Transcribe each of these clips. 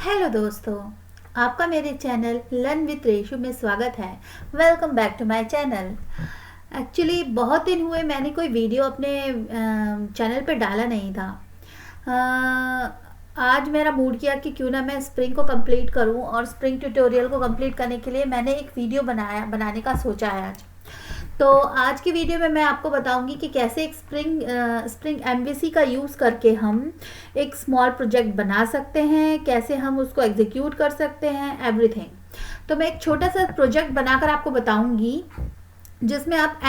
Hello दोस्तों, आपका मेरे चैनल लर्न विद रेशु में स्वागत है। Welcome back to my channel. Actually बहुत दिन हुए मैंने कोई वीडियो अपने चैनल पे डाला नहीं था। आज मेरा मूड किया कि क्यों ना मैं स्प्रिंग को कंप्लीट करूं, और स्प्रिंग ट्यूटोरियल को कंप्लीट करने के लिए मैंने एक वीडियो बनाने का सोचा है आज। तो आज की वीडियो में मैं आपको बताऊंगी कि कैसे एक स्प्रिंग एमवीसी का यूज़ करके हम एक स्मॉल प्रोजेक्ट बना सकते हैं, कैसे हम उसको एग्जीक्यूट कर सकते हैं, एवरीथिंग। तो मैं एक छोटा सा प्रोजेक्ट बनाकर आपको बताऊंगी जिसमें आप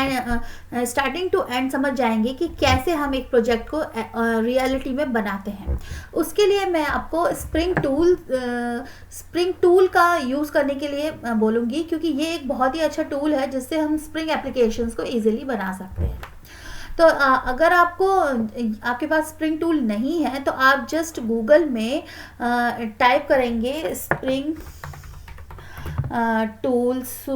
स्टार्टिंग टू एंड समझ जाएंगे कि कैसे हम एक प्रोजेक्ट को रियलिटी में बनाते हैं। उसके लिए मैं आपको स्प्रिंग टूल का यूज़ करने के लिए बोलूँगी, क्योंकि ये एक बहुत ही अच्छा टूल है जिससे हम स्प्रिंग एप्लीकेशंस को इजीली बना सकते हैं। तो अगर आपके पास स्प्रिंग टूल नहीं है तो आप जस्ट गूगल में टाइप करेंगे स्प्रिंग टूल्स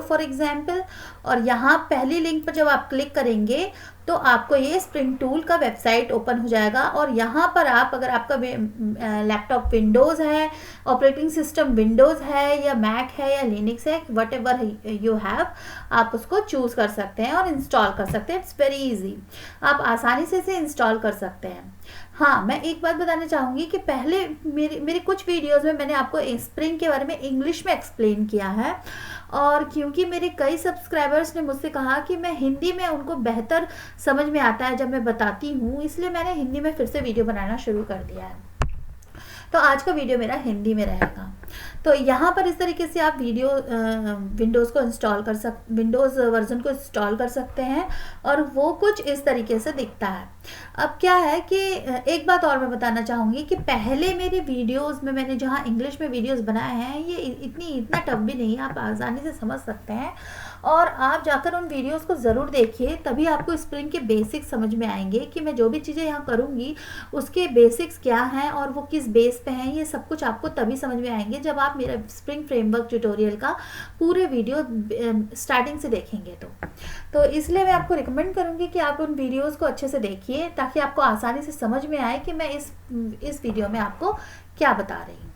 फॉर एग्जाम्पल, और यहाँ पहली लिंक पर जब आप क्लिक करेंगे तो आपको ये स्प्रिंग टूल का वेबसाइट ओपन हो जाएगा। और यहाँ पर आप, अगर आपका लैपटॉप विंडोज़ है, ऑपरेटिंग सिस्टम विंडोज़ है या मैक है या लिनक्स है, वट एवर यू हैव, आप उसको चूज़ कर सकते हैं और इंस्टॉल कर सकते हैं। इट्स वेरी इजी, आप आसानी से इसे इंस्टॉल कर सकते हैं। हाँ, मैं एक बात बताना चाहूँगी कि पहले मेरे कुछ वीडियोज़ में मैंने आपको स्प्रिंग के बारे में इंग्लिश में एक्सप्लेन किया है, और क्योंकि मेरे कई सब्सक्राइबर्स ने मुझसे कहा कि मैं हिंदी में उनको बेहतर समझ में आता है जब मैं बताती हूँ, इसलिए मैंने हिंदी में फिर से वीडियो बनाना शुरू कर दिया है। तो आज का वीडियो मेरा हिंदी में रहेगा। तो यहाँ पर इस तरीके से आप विंडोज़ वर्जन को इंस्टॉल कर सकते हैं, और वो कुछ इस तरीके से दिखता है। अब क्या है कि एक बात और मैं बताना चाहूँगी कि पहले मेरे वीडियोज़ में मैंने जहाँ इंग्लिश में वीडियोज़ बनाए हैं, ये इतना टफ भी नहीं है, आप आसानी से समझ सकते हैं। और आप जाकर उन वीडियोज़ को ज़रूर देखिए, तभी आपको स्प्रिंग के बेसिक्स समझ में आएंगे कि मैं जो भी चीज़ें यहाँ करूँगी उसके बेसिक्स क्या हैं और वो किस बेस पे हैं। ये सब कुछ आपको तभी समझ में आएंगे जब आप मेरा स्प्रिंग फ्रेमवर्क ट्यूटोरियल का पूरे वीडियो स्टार्टिंग से देखेंगे। तो इसलिए मैं आपको रिकमेंड करूँगी कि आप उन वीडियोज़ को अच्छे से देखिए, ताकि आपको आसानी से समझ में आए कि मैं इस वीडियो में आपको क्या बता रही हूँ।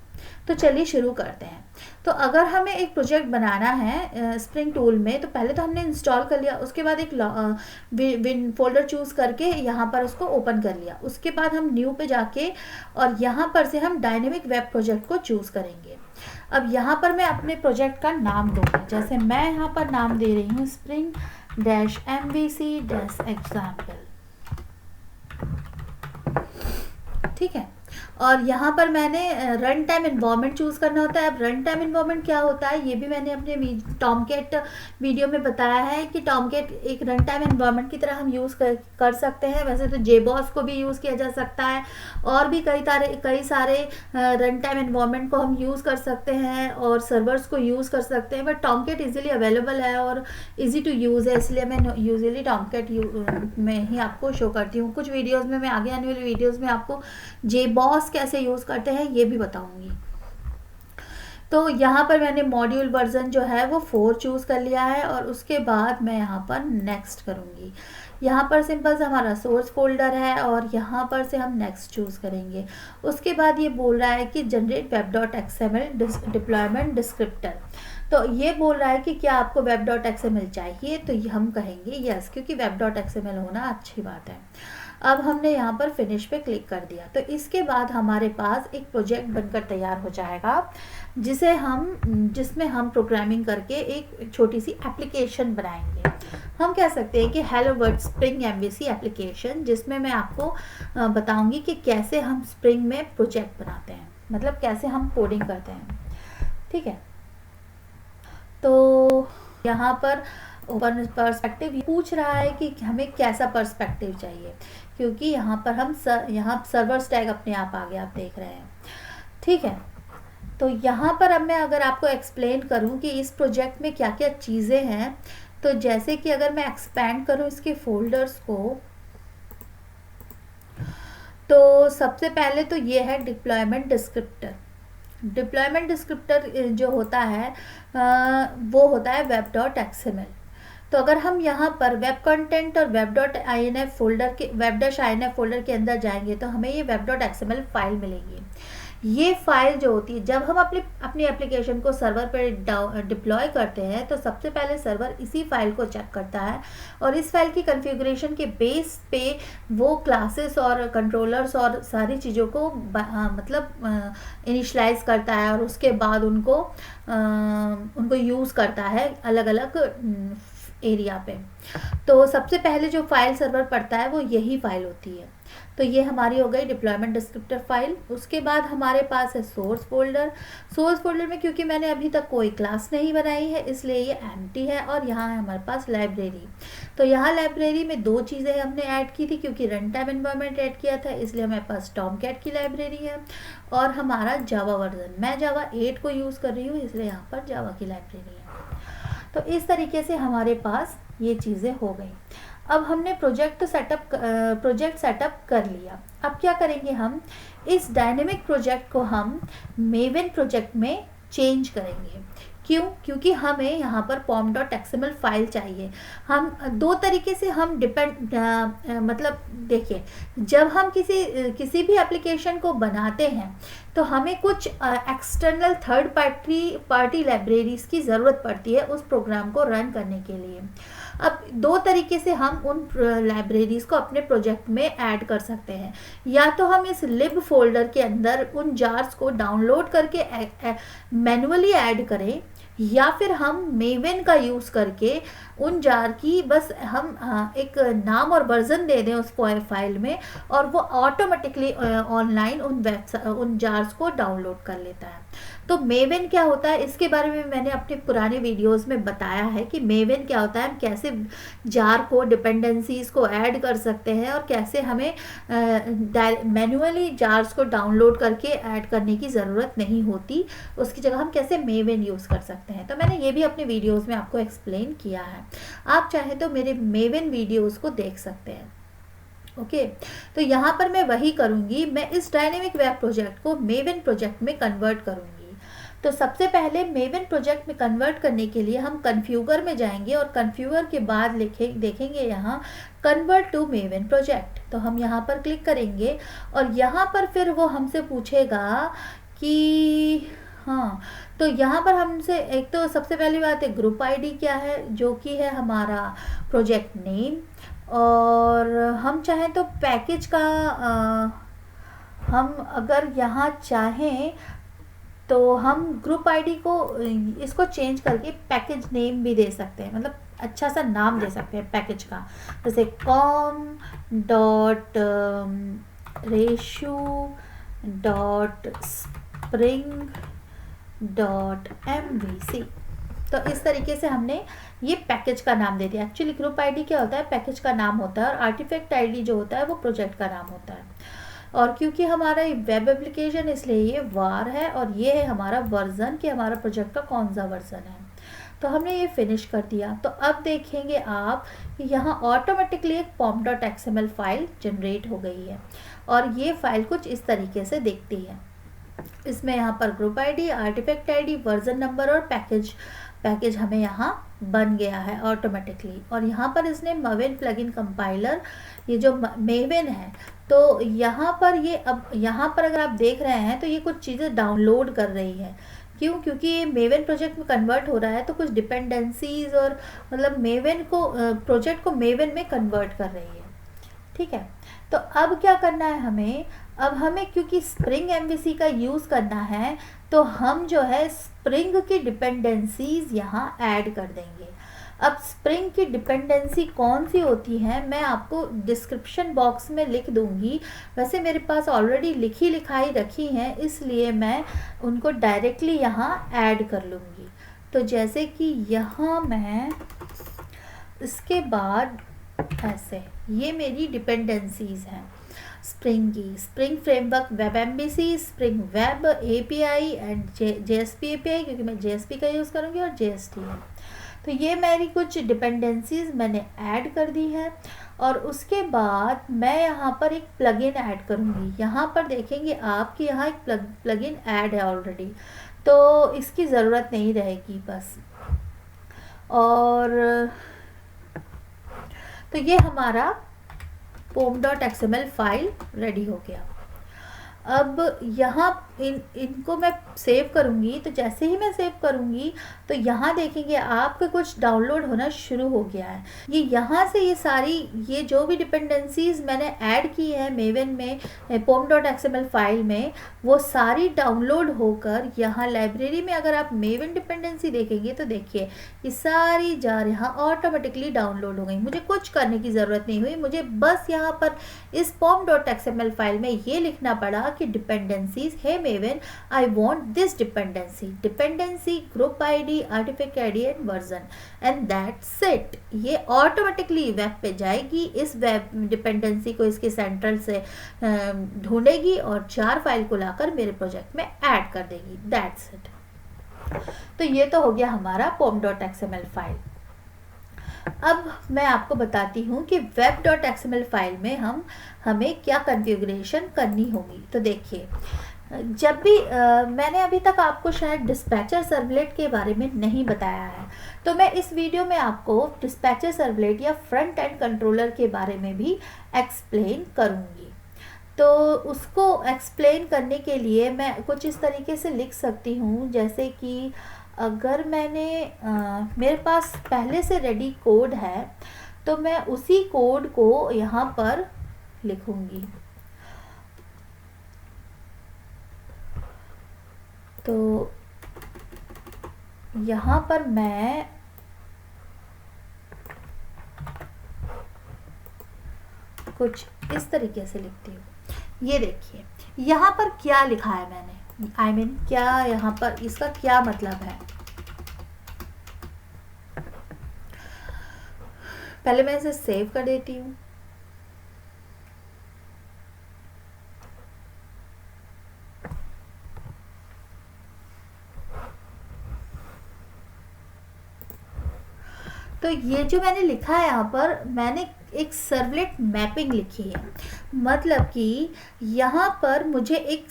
तो चलिए शुरू करते हैं। तो अगर हमें एक प्रोजेक्ट बनाना है स्प्रिंग टूल में, तो पहले तो हमने इंस्टॉल कर लिया, उसके बाद एक विन फोल्डर चूज़ करके यहाँ पर उसको ओपन कर लिया। उसके बाद हम न्यू पे जाके और यहाँ पर से हम डायनेमिक वेब प्रोजेक्ट को चूज़ करेंगे। अब यहाँ पर मैं अपने प्रोजेक्ट का नाम दूँगी, जैसे मैं यहाँ पर नाम दे रही हूँ spring-mvc-example। ठीक है, और यहाँ पर मैंने रन टाइम इन्वायरमेंट चूज़ करना होता है। अब रन टाइम इन्वायरमेंट क्या होता है, ये भी मैंने अपने टॉमकेट वीडियो में बताया है कि टॉमकेट एक रन टाइम इन्वायरमेंट की तरह हम यूज़ कर सकते हैं। वैसे तो जेबॉस को भी यूज़ किया जा सकता है, और भी कई सारे रन टाइम इन्वायरमेंट को हम यूज़ कर सकते हैं और सर्वर्स को यूज़ कर सकते हैं। बट टॉमकेट ईजिली अवेलेबल है और ईजी टू यूज़ है, इसलिए मैं यूजली टॉमकेट में ही आपको शो करती हूँ। कुछ वीडियोज़ में मैं आगे आने वाली वीडियोज़ में आपको जेबॉस कैसे यूज़ करते हैं ये भी बताऊंगी। तो यहाँ पर मैंने मॉड्यूल वर्जन जो है वो 4 चूज़ कर लिया है, और उसके बाद मैं यहाँ पर नेक्स्ट करूँगी। यहाँ पर सिंपल सा हमारा सोर्स फोल्डर है, और यहाँ पर से हम नेक्स्ट चूज़ करेंगे। उसके बाद ये बोल रहा है कि जनरेट web.xml डिप्लॉयमेंट डिस्क्रिप्टर। तो ये बोल रहा है कि क्या आपको web.xml चाहिए, तो हम कहेंगे यस, क्योंकि web.xml होना अच्छी बात है। अब हमने यहाँ पर फिनिश पे क्लिक कर दिया, तो इसके बाद हमारे पास एक प्रोजेक्ट बनकर तैयार हो जाएगा, जिसमें हम प्रोग्रामिंग करके एक छोटी सी एप्लीकेशन बनाएंगे। हम कह सकते हैं कि hello world spring MVC application, जिसमें मैं आपको बताऊंगी कि कैसे हम स्प्रिंग में प्रोजेक्ट बनाते हैं, मतलब कैसे हम कोडिंग करते हैं। ठीक है, तो यहाँ पर ओपन पर्सपेक्टिव पूछ रहा है कि हमें कैसा पर्सपेक्टिव चाहिए, क्योंकि यहाँ पर यहाँ सर्वर स्टैक अपने आप आ गया, आप देख रहे हैं। ठीक है, तो यहाँ पर अब मैं अगर आपको एक्सप्लेन करूँ कि इस प्रोजेक्ट में क्या क्या चीज़ें हैं, तो जैसे कि अगर मैं एक्सपैंड करूँ इसके फोल्डर्स को, तो सबसे पहले तो ये है डिप्लॉयमेंट डिस्क्रिप्टर। डिप्लॉयमेंट डिस्क्रिप्टर जो होता है वो होता है web.xml। तो अगर हम यहाँ पर वेब कंटेंट और web.inf फोल्डर के web-inf फोल्डर के अंदर जाएंगे तो हमें ये web.xml फाइल मिलेगी। ये फाइल जो होती है, जब हम अपनी एप्लीकेशन को सर्वर पर डिप्लॉय करते हैं तो सबसे पहले सर्वर इसी फाइल को चेक करता है और इस फाइल की कॉन्फ़िगरेशन के बेस पे वो क्लासेस और कंट्रोलर्स और सारी चीज़ों को मतलब इनिशलाइज करता है और उसके बाद उनको यूज़ करता है अलग अलग एरिया पे। तो सबसे पहले जो फाइल सर्वर पढ़ता है वो यही फाइल होती है। तो ये हमारी हो गई डिप्लॉयमेंट डिस्क्रिप्टर फाइल। उसके बाद हमारे पास है सोर्स फोल्डर। सोर्स फोल्डर में क्योंकि मैंने अभी तक कोई क्लास नहीं बनाई है इसलिए ये एम्प्टी है और यहाँ है हमारे पास लाइब्रेरी। तो यहाँ लाइब्रेरी में दो चीज़ें हमने ऐड की थी, क्योंकि रन टाइम एनवायरनमेंट ऐड किया था इसलिए हमारे पास टॉमकैट की लाइब्रेरी है और हमारा जावा वर्जन, मैं जावा 8 को यूज़ कर रही हूँ इसलिए यहाँ पर जावा की लाइब्रेरी है। तो इस तरीके से हमारे पास ये चीज़ें हो गई। अब हमने प्रोजेक्ट सेटअप कर लिया। अब क्या करेंगे, हम इस डायनेमिक प्रोजेक्ट को हम मेवन प्रोजेक्ट में चेंज करेंगे। क्यों? क्योंकि हमें यहाँ पर pom.xml फाइल चाहिए। हम दो तरीके से हम मतलब देखिए, जब हम किसी भी एप्लीकेशन को बनाते हैं तो हमें कुछ एक्सटर्नल थर्ड पार्टी लाइब्रेरीज की ज़रूरत पड़ती है उस प्रोग्राम को रन करने के लिए। अब दो तरीके से हम उन लाइब्रेरीज को अपने प्रोजेक्ट में ऐड कर सकते हैं। या तो हम इस लिब फोल्डर के अंदर उन जार्स को डाउनलोड करके मैनुअली ऐड करें, या फिर हम मेवन का यूज़ करके उन जार की बस हम एक नाम और वर्जन दे दें उस फाइल में और वो ऑटोमेटिकली ऑनलाइन उन जार्स को डाउनलोड कर लेता है। तो मेवन क्या होता है इसके बारे में मैंने अपने पुराने वीडियोस में बताया है कि मेवन क्या होता है, हम कैसे जार को डिपेंडेंसीज को ऐड कर सकते हैं और कैसे हमें मैनुअली जार्स को डाउनलोड करके ऐड करने की ज़रूरत नहीं होती, उसकी जगह हम कैसे मेवन यूज़ कर सकते हैं। तो मैंने ये भी अपने वीडियोस में आपको एक्सप्लेन किया है, आप चाहे तो मेरे मेवन वीडियोस को देख सकते हैं। ओके तो यहाँ पर मैं वही करूँगी, मैं इस डायनेमिक वेब प्रोजेक्ट को मेवन प्रोजेक्ट में कन्वर्ट करूँगी। तो सबसे पहले मेवन प्रोजेक्ट में कन्वर्ट करने के लिए हम कन्फ्यूगर में जाएंगे और कन्फ्यूगर के बाद देखेंगे यहाँ कन्वर्ट टू मेवन प्रोजेक्ट। तो हम यहाँ पर क्लिक करेंगे और यहाँ पर फिर वो हमसे पूछेगा कि हाँ, तो यहाँ पर हमसे एक तो सबसे पहली बात है ग्रुप आईडी क्या है, जो कि है हमारा प्रोजेक्ट नेम, और हम चाहें तो पैकेज का हम अगर यहाँ चाहें तो हम ग्रुप आईडी को इसको चेंज करके पैकेज नेम भी दे सकते हैं, मतलब अच्छा सा नाम दे सकते हैं पैकेज का, जैसे com.ratio.spring.mvc। तो इस तरीके से हमने ये पैकेज का नाम दे दिया। एक्चुअली ग्रुप आईडी क्या होता है, पैकेज का नाम होता है, और आर्टिफैक्ट आईडी जो होता है वो प्रोजेक्ट का नाम होता है। और क्योंकि हमारा वेब एप्लीकेशन इसलिए ये वार है और ये है हमारा वर्जन कि हमारा प्रोजेक्ट का कौन सा वर्जन है। तो हमने ये फिनिश कर दिया। तो अब देखेंगे आप कि यहाँ ऑटोमेटिकली एक pom.xml फाइल जनरेट हो गई है और ये फाइल कुछ इस तरीके से दिखती है। इसमें यहाँ पर group ID, artifact ID, version number और पैकेज हमें यहाँ बन गया है ऑटोमेटिकली। और यहाँ पर इसने मेवन प्लगइन कंपाइलर, ये जो मेवन है, तो यहाँ पर ये अब यहाँ पर अगर आप देख रहे हैं तो ये कुछ चीज़ें डाउनलोड कर रही है। क्यों? क्योंकि ये मेवन प्रोजेक्ट में कन्वर्ट हो रहा है तो कुछ डिपेंडेंसीज और मतलब मेवन को प्रोजेक्ट को मेवन में कन्वर्ट कर रही है। ठीक है, तो अब क्या करना है हमें, अब हमें क्योंकि स्प्रिंग एमवीसी का यूज़ करना है तो हम जो है स्प्रिंग की डिपेंडेंसीज यहाँ ऐड कर देंगे। अब स्प्रिंग की डिपेंडेंसी कौन सी होती है मैं आपको डिस्क्रिप्शन बॉक्स में लिख दूंगी। वैसे मेरे पास ऑलरेडी लिखाई रखी हैं, इसलिए मैं उनको डायरेक्टली यहाँ ऐड कर लूँगी। तो जैसे कि यहाँ मैं इसके बाद ऐसे ये मेरी डिपेंडेंसीज हैं स्प्रिंग की, spring framework web MVC, spring web API and JSP API, क्योंकि मैं जेएसपी का यूज़ करूँगी, और जेएसटी है। तो ये मेरी कुछ डिपेंडेंसीज मैंने ऐड कर दी है। और उसके बाद मैं यहाँ पर एक प्लगइन ऐड करूँगी। यहाँ पर देखेंगे आप कि यहाँ एक प्लगइन ऐड है ऑलरेडी, तो इसकी ज़रूरत नहीं रहेगी बस। और तो ये हमारा pom.xml फाइल रेडी हो गया। अब यहाँ इनको मैं सेव करूँगी, तो जैसे ही मैं सेव करूँगी तो यहाँ देखेंगे आपके कुछ डाउनलोड होना शुरू हो गया है। ये यहाँ से ये जो भी डिपेंडेंसीज मैंने ऐड की है मेवन में pom.xml फाइल में, वो सारी डाउनलोड होकर यहाँ लाइब्रेरी में अगर आप मेवन डिपेंडेंसी देखेंगे तो देखिए ये सारी जार यहाँ ऑटोमेटिकली डाउनलोड हो गई। मुझे कुछ करने की ज़रूरत नहीं हुई, मुझे बस यहाँ पर इस pom.xml फाइल में ये लिखना पड़ा कि डिपेंडेंसीज है Maven, I want this dependency group ID, artifact ID and version, and that's it. ये ऑटोमेटिकली वेब पे जाएगी, इस वेब डिपेंडेंसी को इसके सेंट्रल से ढूंढेगी और जार फाइल को लाकर मेरे प्रोजेक्ट में ऐड कर देगी। That's it. तो ये तो हो गया हमारा pom.xml फाइल। अब मैं आपको बताती हूँ कि web.xml फाइल में हमें क्या कॉन्फ़िगरेशन करनी होगी। तो देखिए, जब भी मैंने अभी तक आपको शायद डिस्पैचर सर्वलेट के बारे में नहीं बताया है, तो मैं इस वीडियो में आपको डिस्पैचर सर्वलेट या फ्रंट एंड कंट्रोलर के बारे में भी एक्सप्लेन करूँगी। तो उसको एक्सप्लेन करने के लिए मैं कुछ इस तरीके से लिख सकती हूँ, जैसे कि अगर मेरे पास पहले से रेडी कोड है तो मैं उसी कोड को यहाँ पर लिखूँगी। तो यहाँ पर मैं कुछ इस तरीके से लिखती हूँ। ये देखिए यहाँ पर क्या लिखा है मैंने, क्या यहाँ पर इसका क्या मतलब है। पहले मैं इसे सेव कर देती हूँ। तो ये जो मैंने लिखा है यहाँ पर, मैंने एक सर्वलेट मैपिंग लिखी है। मतलब कि यहाँ पर मुझे एक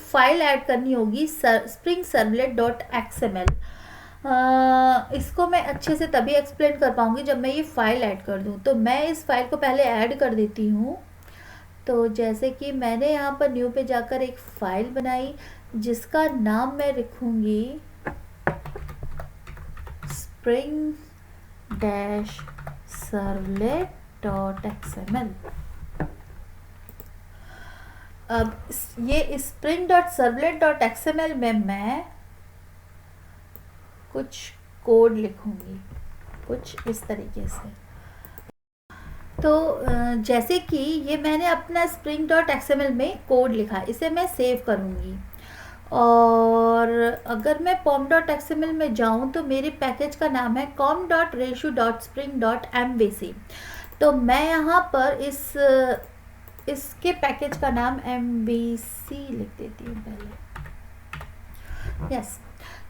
फाइल ऐड करनी होगी, स्प्रिंग servlet.xml। इसको मैं अच्छे से तभी एक्सप्लेन कर पाऊँगी जब मैं ये फाइल ऐड कर दूँ। तो मैं इस फाइल को पहले ऐड कर देती हूँ। तो जैसे कि मैंने यहाँ पर न्यू पे जाकर एक फ़ाइल बनाई जिसका नाम मैं लिखूँगी spring-servlet.xml। अब ये spring.servlet.xml में मैं कुछ कोड लिखूंगी कुछ इस तरीके से। तो जैसे कि ये मैंने अपना spring.xml में कोड लिखा, इसे मैं सेव करूंगी। और अगर मैं pom.xml में जाऊं तो मेरे पैकेज का नाम है com.resu.spring.mbc। तो मैं यहाँ पर इसके पैकेज का नाम mbc लिख देती हूँ पहले। यस।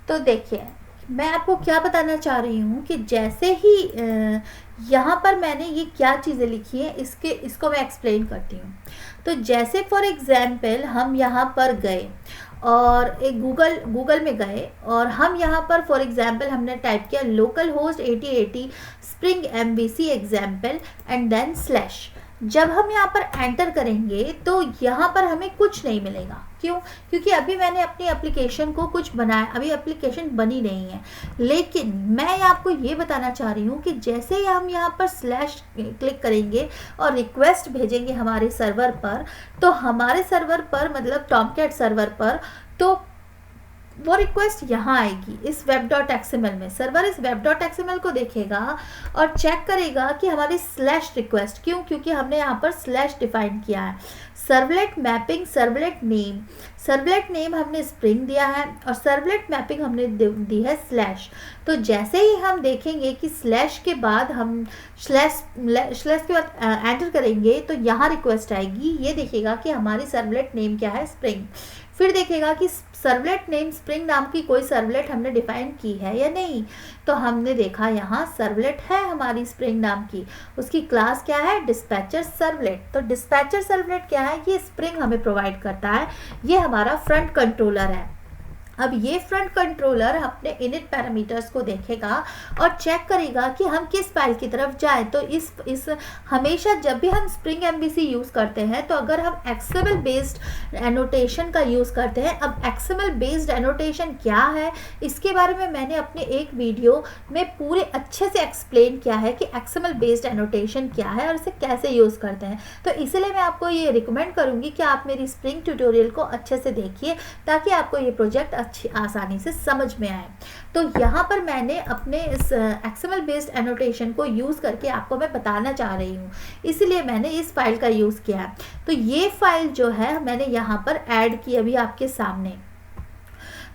तो देखिए मैं आपको क्या बताना चाह रही हूँ कि जैसे ही यहाँ पर मैंने ये क्या चीज़ें लिखी हैं इसको मैं एक्सप्लेन करती हूँ। तो जैसे फॉर एग्जांपल हम यहाँ पर गए और एक गूगल में गए और हम यहाँ पर फॉर एग्जांपल हमने टाइप किया local host 8080 spring MVC example and then slash. जब हम यहाँ पर एंटर करेंगे तो यहाँ पर हमें कुछ नहीं मिलेगा। क्यों? क्योंकि अभी मैंने अपनी एप्लीकेशन को कुछ बनाया, अभी एप्लीकेशन बनी नहीं है। लेकिन मैं आपको ये बताना चाह रही हूँ कि जैसे ही हम यहाँ पर स्लैश क्लिक करेंगे और रिक्वेस्ट भेजेंगे हमारे सर्वर पर, तो हमारे सर्वर पर मतलब टॉमकैट सर्वर पर, तो वो रिक्वेस्ट यहाँ आएगी इस web.xml में। सर्वर इस web.xml को देखेगा और चेक करेगा कि हमारी स्लैश रिक्वेस्ट, क्यों? क्योंकि हमने यहाँ पर स्लैश डिफाइन किया है। सर्वलेट मैपिंग सर्वलेट नेम हमने स्प्रिंग दिया है और सर्वलेट मैपिंग हमने दी है स्लैश। तो जैसे ही हम देखेंगे कि स्लैश के बाद हम स्लैश के बाद एंटर करेंगे तो यहाँ रिक्वेस्ट आएगी। ये देखेगा कि हमारी सर्वलेट नेम क्या है, स्प्रिंग। फिर देखेगा कि सर्वलेट नेम स्प्रिंग नाम की कोई सर्वलेट हमने डिफाइन की है या नहीं। तो हमने देखा यहाँ सर्वलेट है हमारी स्प्रिंग नाम की, उसकी क्लास क्या है, डिस्पैचर सर्वलेट। तो डिस्पैचर सर्वलेट क्या है, ये स्प्रिंग हमें प्रोवाइड करता है, ये हमारा फ्रंट कंट्रोलर है। अब ये फ्रंट कंट्रोलर अपने इनिट पैरामीटर्स को देखेगा और चेक करेगा कि हम किस फाइल की तरफ जाएं। तो इस हमेशा जब भी हम स्प्रिंग एमवीसी यूज़ करते हैं तो अगर हम एक्सएमएल बेस्ड एनोटेशन का यूज़ करते हैं, अब एक्सएमएल बेस्ड एनोटेशन क्या है इसके बारे में मैंने अपने एक वीडियो में पूरे अच्छे से एक्सप्लेन किया है कि एक्सएमएल बेस्ड एनोटेशन क्या है और इसे कैसे यूज़ करते हैं। तो इसलिए मैं आपको ये रिकमेंड करूँगी कि आप मेरी स्प्रिंग ट्यूटोरियल को अच्छे से देखिए ताकि आपको ये प्रोजेक्ट अच्छी आसानी से समझ में आए। तो यहाँ पर मैंने अपने इस एक्सएमएल बेस्ड एनोटेशन को यूज़ करके आपको मैं बताना चाह रही हूँ, इसलिए मैंने इस फाइल का यूज़ किया है। तो ये फाइल जो है मैंने यहाँ पर ऐड की अभी आपके सामने।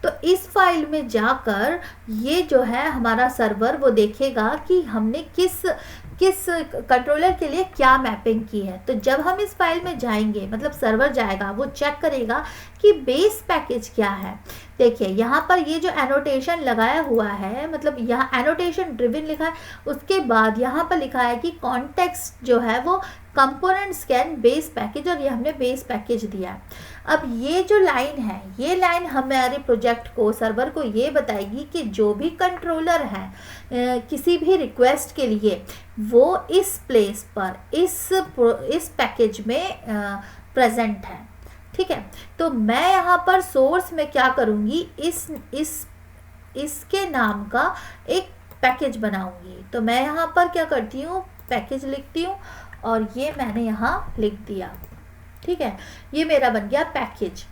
तो इस फाइल में जाकर ये जो है हमारा सर्वर वो देखेगा कि हमने किस कंट्रोलर के लिए क्या मैपिंग की है। तो जब हम इस फाइल में जाएंगे, मतलब सर्वर जाएगा, वो चेक करेगा कि बेस पैकेज क्या है। देखिए यहाँ पर ये जो एनोटेशन लगाया हुआ है, मतलब यहाँ एनोटेशन ड्रिवन लिखा है, उसके बाद यहाँ पर लिखा है कि कॉन्टेक्स्ट जो है वो कंपोनेंट स्कैन बेस पैकेज, और ये हमने बेस पैकेज दिया है। अब ये जो लाइन है, ये लाइन हमारे प्रोजेक्ट को, सर्वर को ये बताएगी कि जो भी कंट्रोलर है किसी भी रिक्वेस्ट के लिए वो इस प्लेस पर इस पैकेज में प्रेजेंट है। ठीक है, तो मैं यहाँ पर सोर्स में क्या करूँगी, इसके नाम का एक पैकेज बनाऊँगी। तो मैं यहाँ पर क्या करती हूँ, पैकेज लिखती हूँ और ये मैंने यहाँ लिख दिया। ठीक है, ये मेरा बन गया पैकेज।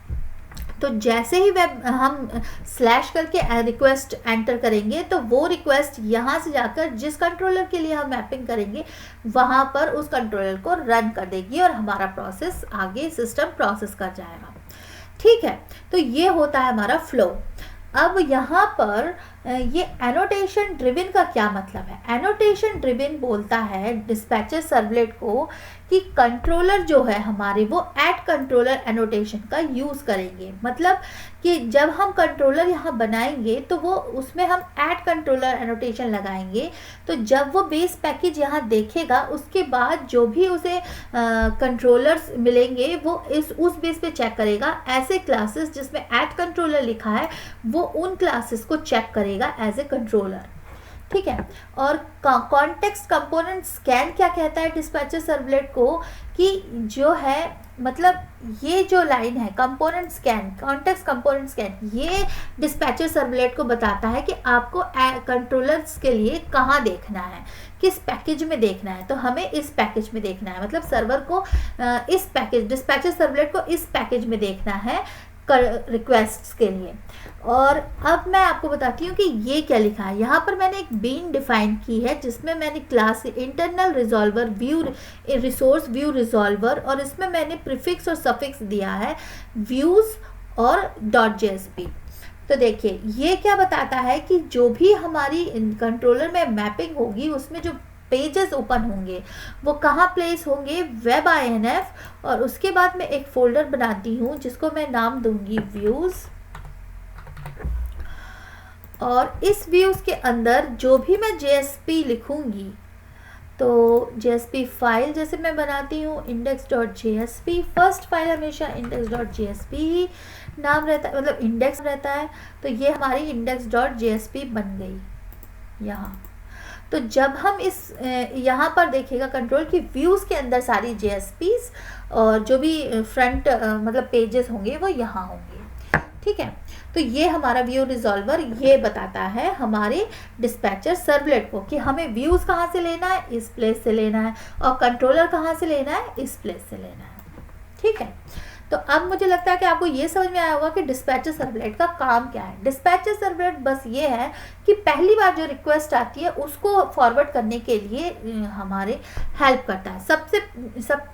तो जैसे ही हम स्लैश करके रिक्वेस्ट एंटर करेंगे तो वो रिक्वेस्ट यहाँ से जाकर जिस कंट्रोलर के लिए हम मैपिंग करेंगे वहाँ पर उस कंट्रोलर को रन कर देगी और हमारा प्रोसेस आगे सिस्टम प्रोसेस कर जाएगा। ठीक है, तो ये होता है हमारा फ्लो। अब यहाँ पर ये एनोटेशन ड्रिवन का क्या मतलब है। एनोटेशन ड्रिवन बोलता है डिस्पैचर सर्वलेट को कि कंट्रोलर जो है हमारे वो ऐड कंट्रोलर एनोटेशन का यूज़ करेंगे। मतलब कि जब हम कंट्रोलर यहाँ बनाएंगे तो वो उसमें हम ऐड कंट्रोलर एनोटेशन लगाएंगे। तो जब वो बेस पैकेज यहाँ देखेगा उसके बाद जो भी उसे कंट्रोलर्स मिलेंगे वो उस बेस पे चेक करेगा। ऐसे क्लासेस जिसमें ऐड कंट्रोलर लिखा है वो उन क्लासेस को चेक करेगा एज ए कंट्रोलर। ठीक है, और कॉन्टेक्स्ट कंपोनेंट स्कैन क्या कहता है डिस्पैचर सर्वलेट को कि जो है, मतलब ये जो लाइन है component scan, context component scan, ये डिस्पैचर सर्वलेट को बताता है कि आपको कंट्रोलर्स के लिए कहाँ देखना है, किस पैकेज में देखना है। तो हमें इस पैकेज में देखना है, मतलब सर्वर को इस पैकेज, डिस्पैचर सर्वलेट को इस पैकेज में देखना है रिक्वेस्ट्स के लिए। और अब मैं आपको बताती हूँ कि ये क्या लिखा है। यहाँ पर मैंने एक बीन डिफाइन की है जिसमें मैंने class internal resolver view resource view resolver, और इसमें मैंने प्रीफिक्स और सफिक्स दिया है व्यूज और .jsp। तो देखिए ये क्या बताता है कि जो भी हमारी कंट्रोलर में मैपिंग होगी उसमें जो पेजेस ओपन होंगे वो कहाँ प्लेस होंगे, वेब INF, और उसके बाद मैं एक फोल्डर बनाती हूँ जिसको मैं नाम दूंगी व्यूज। और इस व्यूज के अंदर जो भी मैं JSP लिखूंगी, तो JSP फाइल जैसे मैं बनाती हूँ index.jsp, फर्स्ट फाइल हमेशा index.jsp ही नाम रहता है, मतलब इंडेक्स रहता है। तो ये हमारी index.jsp बन गई यहाँ। तो जब हम इस यहाँ पर देखेगा कंट्रोल की व्यूज़ के अंदर सारी JSPs और जो भी फ्रंट मतलब पेजेस होंगे वो यहाँ होंगे। ठीक है, तो ये हमारा व्यू रिजॉल्वर ये बताता है हमारे डिस्पैचर सर्वलेट को कि हमें व्यूज़ कहाँ से लेना है, इस प्लेस से लेना है, और कंट्रोलर कहाँ से लेना है, इस प्लेस से लेना है। ठीक है, तो अब मुझे लगता है कि आपको ये समझ में आया होगा कि डिस्पैचर सर्वलेट का काम क्या है। डिस्पैचर सर्वलेट बस ये है कि पहली बार जो रिक्वेस्ट आती है उसको फॉरवर्ड करने के लिए हमारे हेल्प करता है।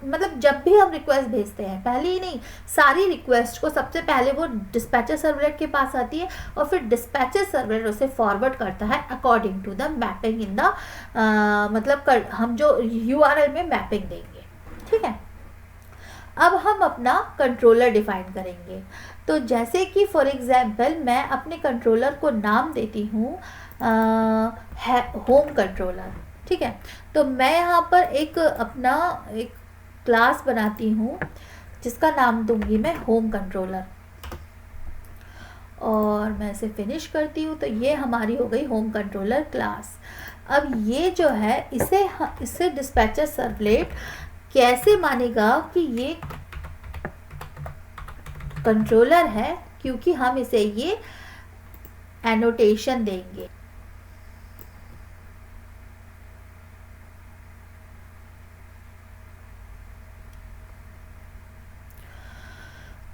मतलब जब भी हम रिक्वेस्ट भेजते हैं, पहले ही नहीं, सारी रिक्वेस्ट को सबसे पहले वो डिस्पैचर सर्वलेट के पास आती है और फिर डिस्पैचर सर्वलेट उसे फॉरवर्ड करता है according to the mapping in the मतलब हम जो URL में मैपिंग देंगे। ठीक है, अब हम अपना कंट्रोलर डिफाइन करेंगे। तो जैसे कि फॉर एग्जांपल मैं अपने कंट्रोलर को नाम देती हूँ होम कंट्रोलर। ठीक है, तो मैं यहाँ पर एक क्लास बनाती हूँ जिसका नाम दूंगी मैं होम कंट्रोलर। और मैं इसे फिनिश करती हूँ। तो ये हमारी हो गई होम कंट्रोलर क्लास। अब ये जो है इसे डिस्पैचर सर्वलेट कैसे मानेगा कि ये कंट्रोलर है, क्योंकि हम इसे ये एनोटेशन देंगे।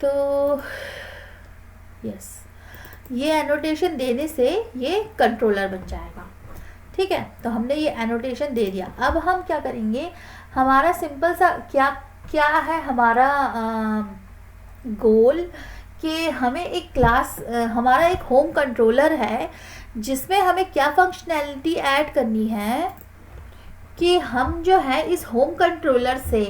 तो यस, ये एनोटेशन देने से ये कंट्रोलर बन जाएगा। ठीक है, तो हमने ये एनोटेशन दे दिया। अब हम क्या करेंगे, हमारा सिंपल सा क्या है हमारा गोल, कि हमें एक क्लास, हमारा एक होम कंट्रोलर है जिसमें हमें क्या फंक्शनैलिटी ऐड करनी है कि हम जो है इस होम कंट्रोलर से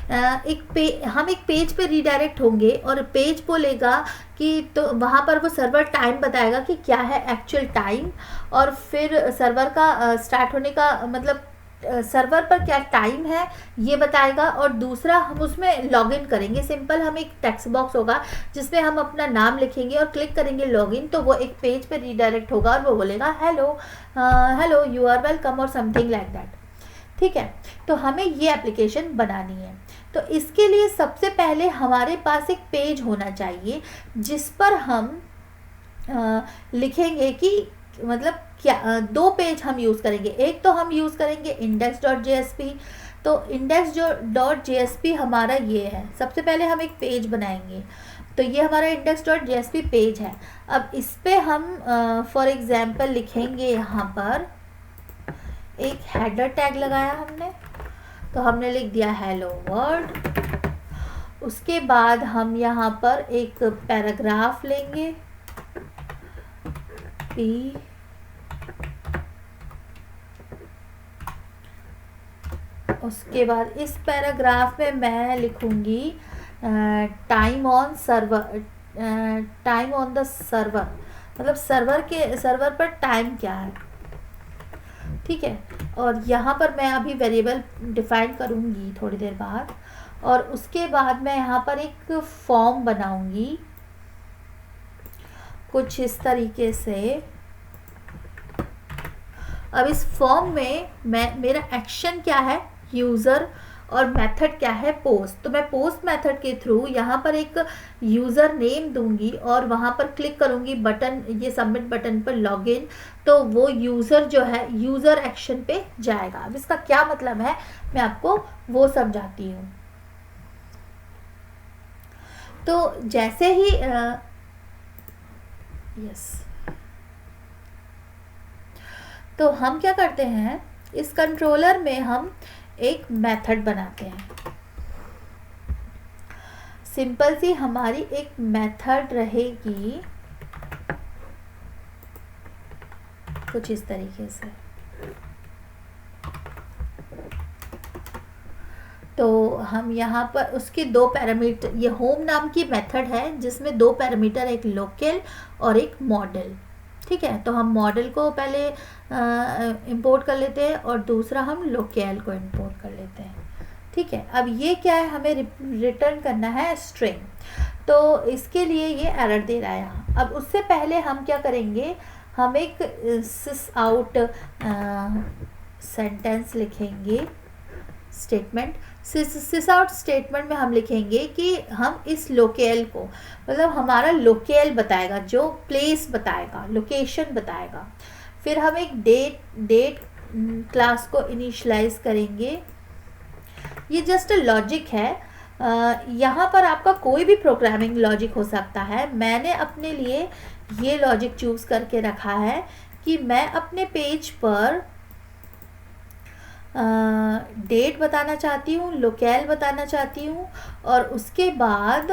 हम एक पेज पे रीडायरेक्ट होंगे और पेज बोलेगा कि, तो वहाँ पर वो सर्वर टाइम बताएगा कि क्या है एक्चुअल टाइम, और फिर सर्वर का स्टार्ट होने का मतलब सर्वर पर क्या टाइम है ये बताएगा। और दूसरा हम उसमें लॉगिन करेंगे। सिंपल, हम एक टेक्स्ट बॉक्स होगा जिसमें हम अपना नाम लिखेंगे और क्लिक करेंगे लॉगिन, तो वो एक पेज पे रीडायरेक्ट होगा और वो बोलेगा हेलो यू आर वेलकम और समथिंग लाइक दैट। ठीक है, तो हमें ये एप्लीकेशन बनानी है। तो इसके लिए सबसे पहले हमारे पास एक पेज होना चाहिए जिस पर हम लिखेंगे कि मतलब क्या, दो पेज हम यूज़ करेंगे। एक तो हम यूज़ करेंगे index.jsp। तो index.jsp हमारा ये है। सबसे पहले हम एक पेज बनाएंगे, तो ये हमारा index.jsp पेज है। अब इस पे हम फॉर एग्जांपल लिखेंगे, यहाँ पर एक हेडर टैग लगाया हमने, तो हमने लिख दिया हेलो वर्ल्ड। उसके बाद हम यहाँ पर एक पैराग्राफ लेंगे P, उसके बाद इस पैराग्राफ में मैं लिखूंगी टाइम ऑन द सर्वर, मतलब सर्वर पर टाइम क्या है। ठीक है, और यहाँ पर मैं अभी वेरिएबल डिफाइन करूँगी थोड़ी देर बाद, और उसके बाद मैं यहाँ पर एक फॉर्म बनाऊँगी कुछ इस तरीके से। अब इस फॉर्म में मेरा एक्शन क्या है यूज़र, और मेथड क्या है पोस्ट। तो मैं पोस्ट मेथड के थ्रू यहाँ पर एक यूज़र नेम दूंगी और वहाँ पर क्लिक करूँगी बटन, ये सबमिट बटन पर लॉगिन, तो वो यूज़र जो है यूज़र एक्शन पे जाएगा। अब इसका क्या मतलब है मैं आपको वो समझाती हूँ। तो जैसे ही यस, तो हम क्या करते हैं, इस कंट्रोलर में हम एक मेथड बनाते हैं। सिंपल सी हमारी एक मेथड रहेगी कुछ इस तरीके से। तो हम यहाँ पर उसके दो पैरामीटर, ये होम नाम की मेथड है जिसमें दो पैरामीटर, एक लोकल और एक मॉडल। ठीक है, तो हम मॉडल को पहले इंपोर्ट कर लेते हैं और दूसरा हम लोकल को इंपोर्ट कर लेते हैं। ठीक है, अब ये क्या है, हमें रिटर्न करना है स्ट्रिंग, तो इसके लिए ये एरर दे रहा है यहाँ। अब उससे पहले हम क्या करेंगे, हम एक सिस आउट सेंटेंस लिखेंगे, स्टेटमेंट। सिस आउट स्टेटमेंट में हम लिखेंगे कि हम इस लोकेल को, मतलब हमारा लोकेल बताएगा, जो प्लेस बताएगा, लोकेशन बताएगा। फिर हम एक डेट क्लास को इनिशियलाइज करेंगे। ये जस्ट लॉजिक है, यहाँ पर आपका कोई भी प्रोग्रामिंग लॉजिक हो सकता है। मैंने अपने लिए ये लॉजिक चूज़ करके रखा है कि मैं अपने पेज पर डेट बताना चाहती हूँ, लोकेल बताना चाहती हूँ, और उसके बाद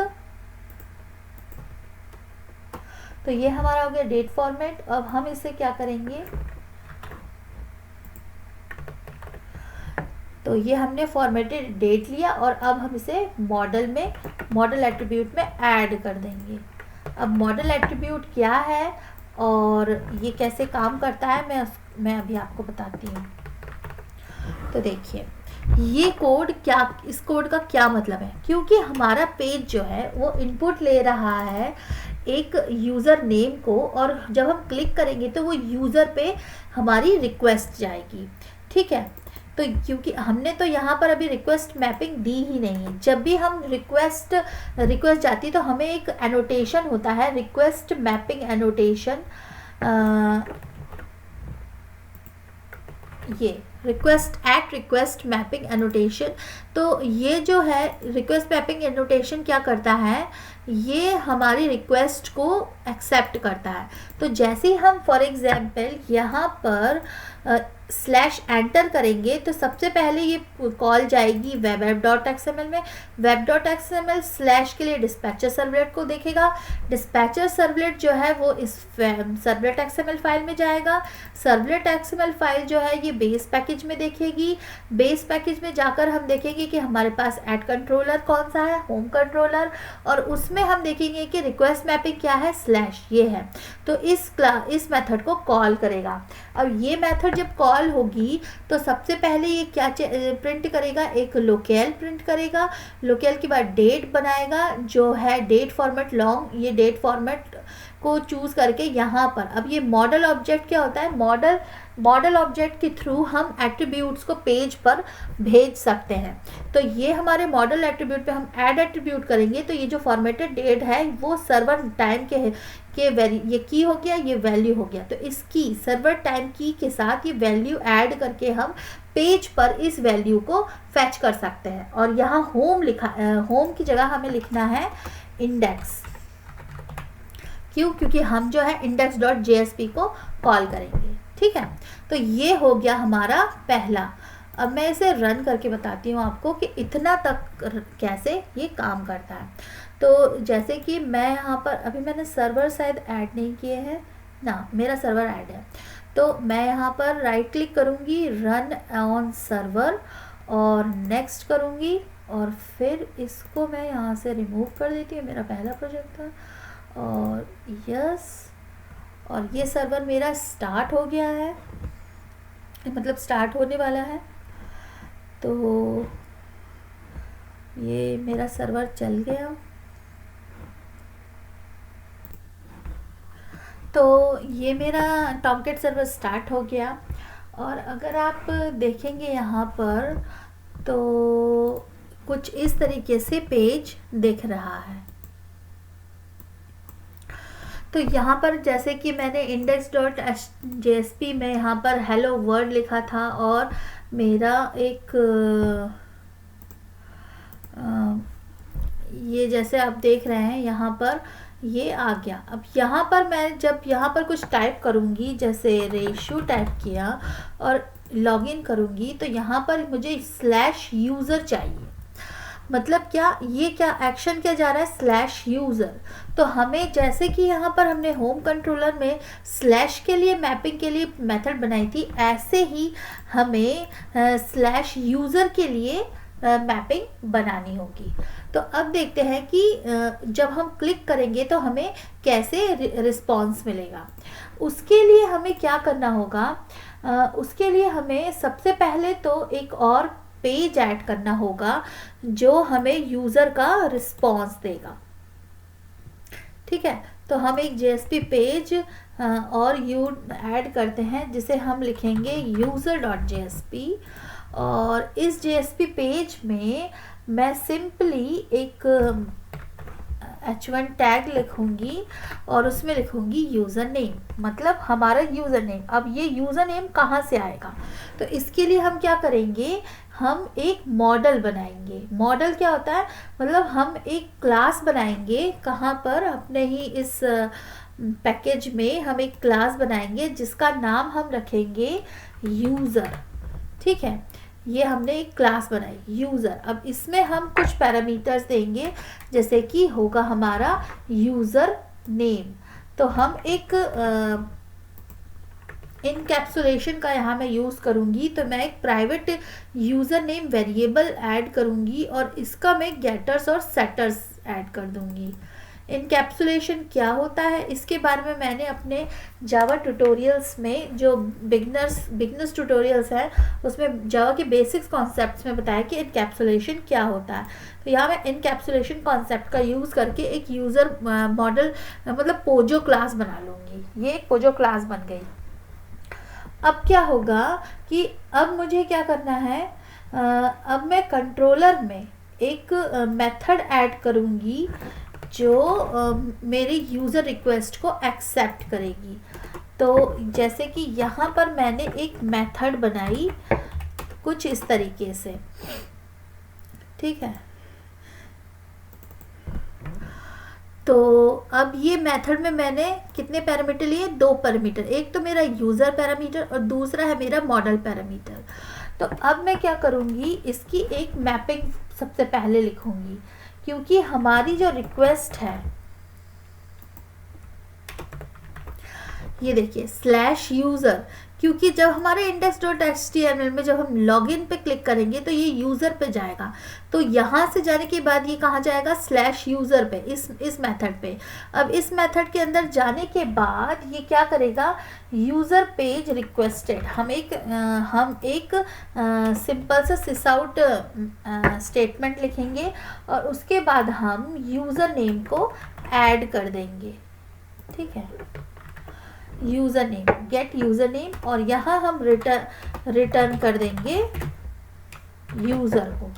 तो ये हमारा हो गया डेट फॉर्मेट। अब हम इसे क्या करेंगे, तो ये हमने फॉर्मेटेड डेट लिया और अब हम इसे मॉडल एट्रीब्यूट में ऐड कर देंगे। अब मॉडल एट्रीब्यूट क्या है और ये कैसे काम करता है मैं अभी आपको बताती हूँ। तो देखिए, ये कोड क्या, इस कोड का क्या मतलब है, क्योंकि हमारा पेज जो है वो इनपुट ले रहा है एक यूज़र नेम को, और जब हम क्लिक करेंगे तो वो यूज़र पे हमारी रिक्वेस्ट जाएगी। ठीक है, तो क्योंकि हमने तो यहाँ पर अभी रिक्वेस्ट मैपिंग दी ही नहीं है, जब भी हम रिक्वेस्ट जाती है तो हमें एक एनोटेशन होता है, रिक्वेस्ट मैपिंग एनोटेशन, ये रिक्वेस्ट मैपिंग एनोटेशन। तो ये जो है रिक्वेस्ट मैपिंग एनोटेशन क्या करता है, ये हमारी रिक्वेस्ट को एक्सेप्ट करता है। तो जैसे ही हम फॉर एग्जांपल यहाँ पर स्लैश एंटर करेंगे तो सबसे पहले ये कॉल जाएगी web.xml में। web.xml स्लैश के लिए डिस्पैचर सर्वलेट को देखेगा, डिस्पैचर सर्वलेट जो है वो इस सर्वलेट XML फाइल में जाएगा, सर्वलेट XML फाइल जो है ये बेस पैकेज में देखेगी, बेस पैकेज में जाकर हम देखेंगे कि हमारे पास ऐड कंट्रोलर कौन सा है, होम कंट्रोलर, और उसमें हम देखेंगे कि रिक्वेस्ट मैपिंग क्या है, स्लैश ये है। तो इस मेथड को कॉल करेगा। अब ये मेथड जब कॉल होगी तो सबसे पहले ये क्या प्रिंट करेगा, एक लोकेल प्रिंट करेगा, लोकेल के बाद डेट बनाएगा जो है डेट फॉर्मेट लॉन्ग, ये डेट फॉर्मेट को चूज करके यहाँ पर, अब ये मॉडल ऑब्जेक्ट क्या होता है, मॉडल ऑब्जेक्ट के थ्रू हम एट्रीब्यूट्स को पेज पर भेज सकते हैं। तो ये हमारे मॉडल एट्रीब्यूट पे हम ऐड एट्रीब्यूट करेंगे, तो ये जो फॉर्मेटेड डेट है वो सर्वर टाइम के ये की हो गया, ये वैल्यू हो गया। तो इसकी सर्वर टाइम की के साथ ये वैल्यू ऐड करके हम पेज पर इस वैल्यू को फैच कर सकते हैं। और यहाँ होम की जगह हमें लिखना है इंडेक्स, क्यों, क्योंकि हम जो है index.jsp को कॉल करेंगे। ठीक है, तो ये हो गया हमारा पहला। अब मैं इसे रन करके बताती हूँ आपको कि इतना तक कैसे ये काम करता है। तो जैसे कि मैं यहाँ पर अभी मैंने सर्वर शायद ऐड नहीं किए हैं ना, मेरा सर्वर ऐड है, तो मैं यहाँ पर राइट क्लिक करूँगी, रन ऑन सर्वर, और नेक्स्ट करूँगी, और फिर इसको मैं यहाँ से रिमूव कर देती हूँ, मेरा पहला प्रोजेक्ट था, और यस, और ये सर्वर मेरा स्टार्ट हो गया है, मतलब स्टार्ट होने वाला है। तो ये मेरा सर्वर चल गया। तो ये मेरा टॉमकेट सर्वर स्टार्ट हो गया, और अगर आप देखेंगे यहाँ पर तो कुछ इस तरीके से पेज दिख रहा है। तो यहाँ पर जैसे कि मैंने index.jsp में यहाँ पर हेलो वर्ल्ड लिखा था, और मेरा एक ये जैसे आप देख रहे हैं यहाँ पर ये आ गया। अब यहाँ पर मैं जब यहाँ पर कुछ टाइप करूँगी, जैसे रेशो टाइप किया और लॉगिन करूँगी, तो यहाँ पर मुझे स्लैश यूज़र चाहिए। मतलब क्या, ये क्या एक्शन क्या जा रहा है, स्लैश यूज़र। तो हमें जैसे कि यहाँ पर हमने होम कंट्रोलर में स्लैश के लिए मैपिंग के लिए मेथड बनाई थी, ऐसे ही हमें स्लैश यूज़र के लिए मैपिंग बनानी होगी। तो अब देखते हैं कि जब हम क्लिक करेंगे तो हमें कैसे रिस्पॉन्स मिलेगा। उसके लिए हमें क्या करना होगा, उसके लिए हमें सबसे पहले तो एक और पेज ऐड करना होगा जो हमें यूज़र का रिस्पॉन्स देगा। ठीक है, तो हम एक JSP पेज और ऐड करते हैं, जिसे हम लिखेंगे user.jsp, और इस JSP पेज में मैं सिंपली एक h1 टैग लिखूंगी और उसमें लिखूंगी यूज़र नेम, मतलब हमारा यूज़र नेम। अब ये यूज़र नेम कहाँ से आएगा, तो इसके लिए हम क्या करेंगे, हम एक मॉडल बनाएंगे। मॉडल क्या होता है, मतलब हम एक क्लास बनाएंगे, कहाँ पर, अपने ही इस पैकेज में हम एक क्लास बनाएंगे जिसका नाम हम रखेंगे यूज़र। ठीक है, ये हमने एक क्लास बनाई यूज़र। अब इसमें हम कुछ पैरामीटर्स देंगे, जैसे कि होगा हमारा यूज़र नेम। तो हम एक इनकैप्सुलेशन का यहाँ मैं यूज़ करूँगी, तो मैं एक private user name variable add करूँगी और इसका मैं गेटर्स और सेटर्स ऐड कर दूँगी। इनकैप्सुलेशन क्या होता है इसके बारे में मैंने अपने जावा ट्यूटोरियल्स में, जो बिगनर्स ट्यूटोरियल्स हैं, उसमें जावा के बेसिक्स कॉन्सेप्ट्स में बताया कि इनकैप्सुलेशन क्या होता है। तो यहाँ मैं इनकैप्सुलेशन कॉन्सेप्ट का यूज़ करके एक यूज़र मॉडल मतलब पोजो क्लास बना लूँगी। ये एक पोजो क्लास बन गई। अब क्या होगा कि अब मुझे क्या करना है, अब मैं कंट्रोलर में एक मेथड ऐड करूँगी जो मेरे यूज़र रिक्वेस्ट को एक्सेप्ट करेगी। तो जैसे कि यहाँ पर मैंने एक मेथड बनाई कुछ इस तरीके से, ठीक है। तो अब ये मेथड में मैंने कितने पैरामीटर लिए, 2 पैरामीटर, एक तो मेरा यूज़र पैरामीटर और दूसरा है मेरा मॉडल पैरामीटर। तो अब मैं क्या करूँगी, इसकी एक मैपिंग सबसे पहले लिखूँगी, क्योंकि हमारी जो रिक्वेस्ट है, ये देखिए /यूज़र, क्योंकि जब हमारे index.html में जब हम लॉगिन पे क्लिक करेंगे तो ये यूज़र पे जाएगा, तो यहाँ से जाने के बाद ये कहाँ जाएगा, /यूज़र पे, इस मेथड पे। अब इस मेथड के अंदर जाने के बाद ये क्या करेगा, यूज़र पेज रिक्वेस्टेड, हम एक सिंपल सा सिसआउट स्टेटमेंट लिखेंगे और उसके बाद हम यूज़र नेम को ऐड कर देंगे, ठीक है, user name, gate user name, और यहाँ हम रिटर्न कर देंगे यूज़र को,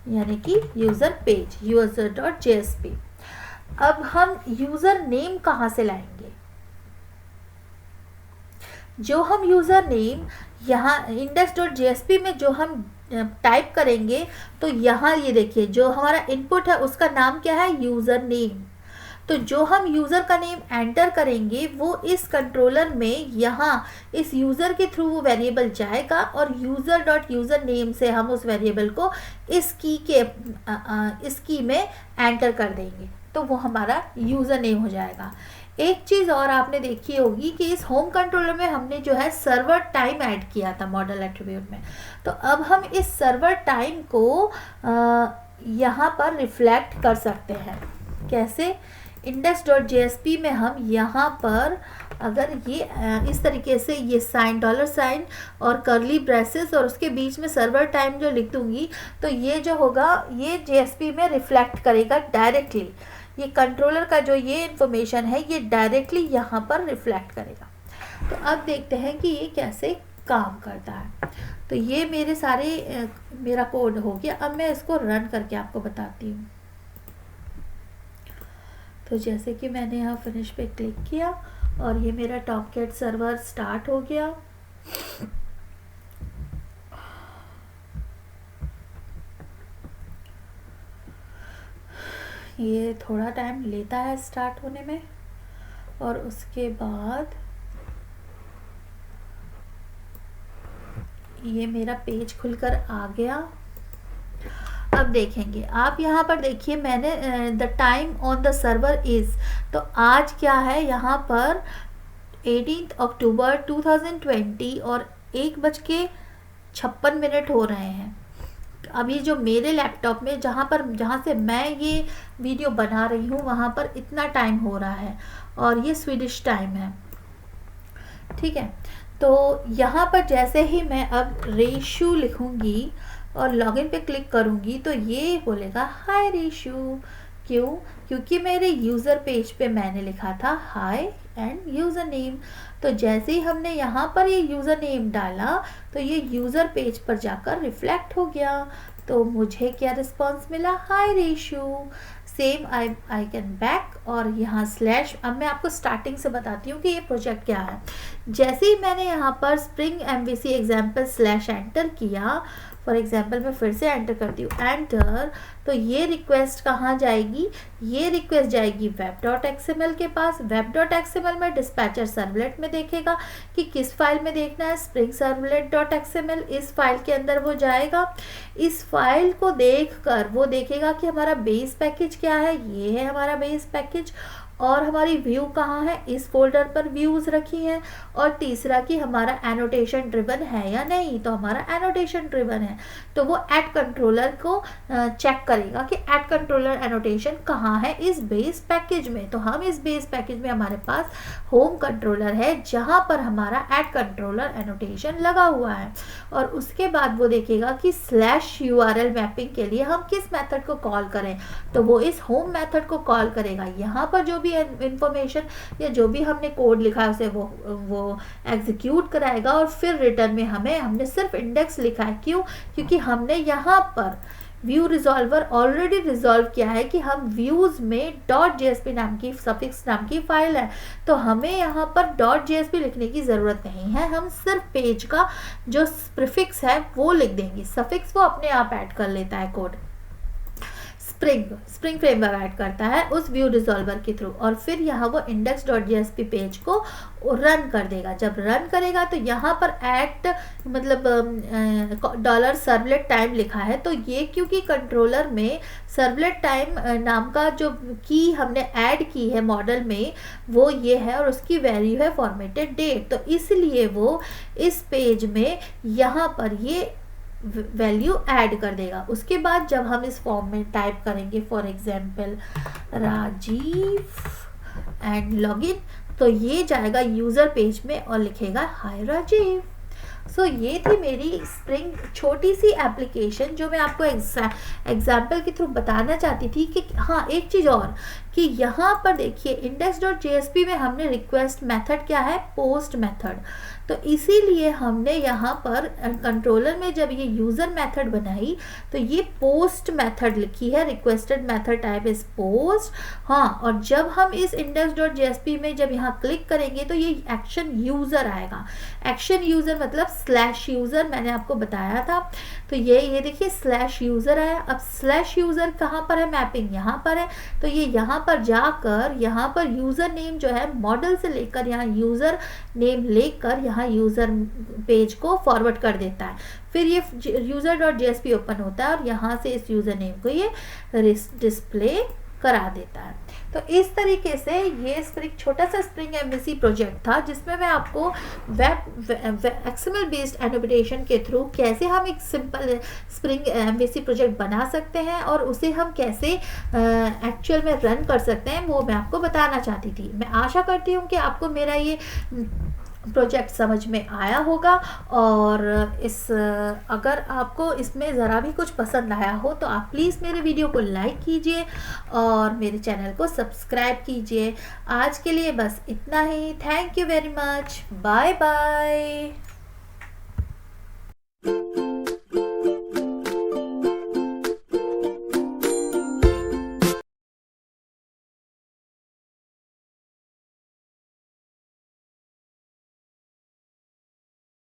यानी कि यूज़र पेज, user.jsp। अब हम यूज़र नेम कहाँ से लाएंगे, जो हम यूज़र नेम यहाँ index.jsp में जो हम टाइप करेंगे, तो यहाँ ये देखिए जो हमारा इनपुट है उसका नाम क्या है, यूज़र नेम। तो जो हम यूज़र का नेम एंटर करेंगे वो इस कंट्रोलर में यहाँ इस यूज़र के थ्रू वो वेरिएबल जाएगा और यूज़र नेम से हम उस वेरिएबल को इस की में एंटर कर देंगे, तो वो हमारा यूज़र नेम हो जाएगा। एक चीज़ और आपने देखी होगी कि इस होम कंट्रोलर में हमने जो है सर्वर टाइम ऐड किया था मॉडल एट्रीब्यूट में, तो अब हम इस सर्वर टाइम को यहाँ पर रिफ्लेक्ट कर सकते हैं। कैसे, index.jsp में हम यहाँ पर अगर ये इस तरीके से ये $साइन और कर्ली ब्रेसेस और उसके बीच में सर्वर टाइम जो लिख दूंगी, तो ये जो होगा ये JSP में रिफ्लेक्ट करेगा डायरेक्टली, ये कंट्रोलर का जो ये इन्फॉर्मेशन है ये डायरेक्टली यहाँ पर रिफ्लेक्ट करेगा। तो अब देखते हैं कि ये कैसे काम करता है। तो ये मेरा कोड हो गया। अब मैं इसको रन करके आपको बताती हूँ। तो जैसे कि मैंने यहाँ फिनिश पे क्लिक किया और ये मेरा टॉमकैट सर्वर स्टार्ट हो गया। ये थोड़ा टाइम लेता है स्टार्ट होने में, और उसके बाद ये मेरा पेज खुलकर आ गया। अब देखेंगे आप यहाँ पर देखिए मैंने the time on the server is, तो आज क्या है यहाँ पर 18 अक्टूबर 2020 और 1:56 हो रहे हैं। अभी जो मेरे लैपटॉप में जहाँ से मैं ये वीडियो बना रही हूँ वहाँ पर इतना टाइम हो रहा है और ये स्वीडिश टाइम है, ठीक है। तो यहाँ पर जैसे ही मैं अब रेशू लिखूँगी और लॉगिन पे क्लिक करूँगी तो ये बोलेगा हाय रेशू। क्यों? क्योंकि मेरे यूज़र पेज पे मैंने लिखा था हाय एंड यूज़र नेम। तो जैसे ही हमने यहाँ पर ये यूज़र नेम डाला तो ये यूज़र पेज पर जाकर रिफ्लेक्ट हो गया। तो मुझे क्या रिस्पॉन्स मिला, हाय Reshu, same I can back, और यहाँ स्लैश। अब मैं आपको स्टार्टिंग से बताती हूँ कि ये प्रोजेक्ट क्या है। जैसे ही मैंने यहाँ पर spring MVC example slash enter किया, फॉर एग्जाम्पल मैं फिर से एंटर करती हूँ एंटर, तो ये रिक्वेस्ट कहाँ जाएगी, ये रिक्वेस्ट जाएगी web.xml के पास। web.xml में डिस्पैचर सर्वलेट में देखेगा कि किस फाइल में देखना है, स्प्रिंग सर्वलेट.xml, इस फाइल के अंदर वो जाएगा। इस फाइल को देखकर वो देखेगा कि हमारा बेस पैकेज क्या है, ये है हमारा बेस पैकेज, और हमारी व्यू कहाँ है, इस फोल्डर पर व्यूज रखी हैं। और तीसरा कि हमारा एनोटेशन ड्रिवन है या नहीं, तो हमारा एनोटेशन ड्रिवन है, तो वो ऐड कंट्रोलर को चेक करेगा कि ऐड कंट्रोलर एनोटेशन कहाँ है इस बेस पैकेज में। तो हम इस बेस पैकेज में हमारे पास होम कंट्रोलर है जहाँ पर हमारा ऐड कंट्रोलर एनोटेशन लगा हुआ है। और उसके बाद वो देखेगा कि /URL मैपिंग के लिए हम किस मेथड को कॉल करें, तो वो इस होम मेथड को कॉल करेगा। यहाँ पर जो भी इंफॉर्मेशन या जो भी हमने कोड लिखा है उसे वो एग्जीक्यूट कराएगा और फिर रिटर्न में हमने सिर्फ इंडेक्स लिखा है। क्यों? क्योंकि हमने यहाँ पर व्यू रिजॉल्वर ऑलरेडी रिजॉल्व किया है कि हम व्यूज में .jsp नाम की सफिक्स नाम की फाइल है, तो हमें यहाँ पर .jsp लिखने की ज़रूरत नहीं है। हम सिर्फ पेज का जो प्रीफिक्स है वो लिख देंगे, सफिक्स वो अपने आप ऐड कर लेता है कोड। स्प्रिंग फ्रेमवर्क ऐड करता है उस व्यू रिजॉल्वर के थ्रू, और फिर यहाँ वो index.jsp पेज को रन कर देगा। जब रन करेगा तो यहाँ पर ऐट मतलब $सर्वलेट टाइम लिखा है, तो ये क्योंकि कंट्रोलर में सर्वलेट टाइम नाम का जो की हमने ऐड की है मॉडल में वो ये है, और उसकी वैल्यू है फॉर्मेटेड डेट, तो इसलिए वो इस पेज में यहाँ पर ये वैल्यू ऐड कर देगा। उसके बाद जब हम इस फॉर्म में टाइप करेंगे for example Rajeev and login, तो ये जाएगा यूज़र पेज में और लिखेगा हाय राजीव। सो ये थी मेरी स्प्रिंग छोटी सी एप्लीकेशन जो मैं आपको एग्जाम्पल के थ्रू बताना चाहती थी कि हाँ एक चीज़ और कि यहाँ पर देखिए index.jsp में हमने रिक्वेस्ट मेथड क्या है, पोस्ट मेथड, तो इसीलिए हमने यहाँ पर कंट्रोलर में जब ये यूज़र मेथड बनाई तो ये पोस्ट मेथड लिखी है, requested method type is post. हाँ, और जब हम इस index.jsp में जब यहाँ क्लिक करेंगे तो ये एक्शन यूज़र आएगा। एक्शन यूज़र मतलब /user मैंने आपको बताया था, तो ये देखिए /user आया। अब /user कहाँ पर है, मैपिंग यहाँ पर है, तो ये यहाँ पर जाकर यहाँ पर यूज़र नेम जो है मॉडल से लेकर यहाँ यूज़र नेम लेकर यहाँ यूज़र पेज को फॉरवर्ड कर देता है। फिर ये user.jsp ओपन होता है और यहाँ से इस यूज़र नेम को ये डिस्प्ले करा देता है। तो इस तरीके से ये स्प्रिंग छोटा सा स्प्रिंग MVC प्रोजेक्ट था जिसमें मैं आपको वेब XML बेस्ड एनोटेशन के थ्रू कैसे हम एक सिंपल स्प्रिंग MVC प्रोजेक्ट बना सकते हैं और उसे हम कैसे एक्चुअल में रन कर सकते हैं वो मैं आपको बताना चाहती थी। मैं आशा करती हूँ कि आपको मेरा ये प्रोजेक्ट समझ में आया होगा, और अगर आपको इसमें ज़रा भी कुछ पसंद आया हो तो आप प्लीज़ मेरे वीडियो को लाइक कीजिए और मेरे चैनल को सब्सक्राइब कीजिए। आज के लिए बस इतना ही। Thank you very much. Bye bye.